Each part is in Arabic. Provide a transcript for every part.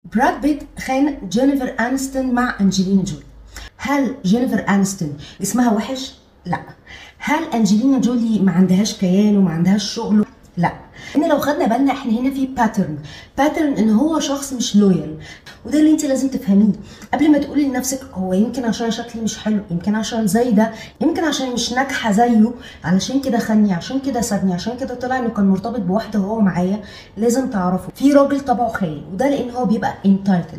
براد بيت خان جينيفر انستون مع انجلينا جولي. هل جينيفر انستون اسمها وحش؟ لا. هل انجلينا جولي ما عندهاش كيان وما عندهاش شغل؟ لا. ان لو خدنا بالنا احنا هنا في باترن ان هو شخص مش لويال، وده اللي انت لازم تفهميه قبل ما تقولي لنفسك هو يمكن عشان شكلي مش حلو، يمكن عشان زي ده، يمكن عشان مش ناجحه زيه، علشان كده خاني، عشان كده سابني، عشان كده طلع انه كان مرتبط بواحده وهو معايا. لازم تعرفوا في راجل طبعه خاين، وده لان هو بيبقى انتايتل.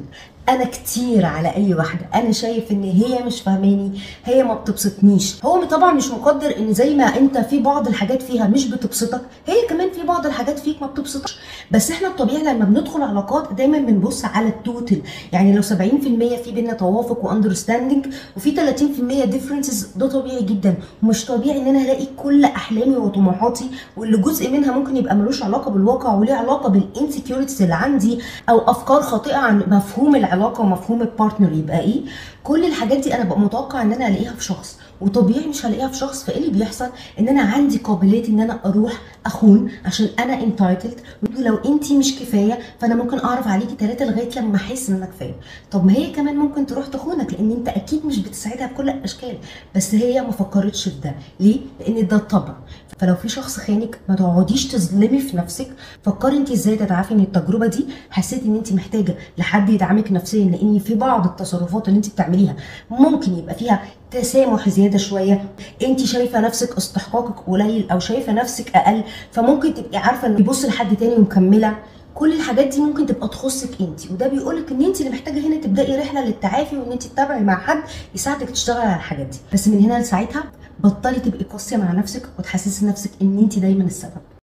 انا كتير على اي واحده انا شايف ان هي مش فاهماني، هي ما بتبسطنيش. هو طبعا مش مقدر ان زي ما انت في بعض الحاجات فيها مش بتبسطك، هي كمان في بعض الحاجات فيك ما بتبسطش. بس احنا الطبيعي لما بندخل علاقات دايما بنبص على التوتال، يعني لو 70% في بينا توافق واندرستاندنج وفي 30% ديفرنسز، ده طبيعي جدا. ومش طبيعي ان انا الاقي كل احلامي وطموحاتي واللي جزء منها ممكن يبقى ملوش علاقه بالواقع وليه علاقه بالانسكيورتيز اللي عندي او افكار خاطئه عن مفهوم العلاقه ومفهوم البارتنر يبقى ايه. كل الحاجات دي انا ببقى متوقع ان انا الاقيها في شخص، وطبيعي مش هلاقيها في شخص. فايه اللي بيحصل؟ ان انا عندي قابليه ان انا اروح اخون عشان انا انتايتلد، ولو انت مش كفايه فانا ممكن اعرف عليكي 3 لغايه لما احس ان انا كفايه. طب ما هي كمان ممكن تروح تخونك لان انت اكيد مش بتساعدها بكل الاشكال، بس هي ما فكرتش في ده. ليه؟ لان ده الطبع. فلو في شخص خانك ما تقعديش تظلمي في نفسك، فكري انت ازاي تتعافي من التجربه دي. حسيتي ان انت محتاجه لحد يدعمك نفسيا لان في بعض التصرفات اللي انت بتعمليها ممكن يبقى فيها تسامح زياده شويه، انت شايفه نفسك استحقاقك قليل او شايفه نفسك اقل، فممكن تبقي عارفه ان يبص لحد تاني ومكمله. كل الحاجات دي ممكن تبقى تخصك انت، وده بيقولك ان انت اللي محتاجه هنا تبداي رحله للتعافي، وان انت تتابعي مع حد يساعدك تشتغلي على الحاجات دي. بس من هنا لساعتها بطلي تبقي قاسيه مع نفسك وتحسسي نفسك ان انت دايما السبب.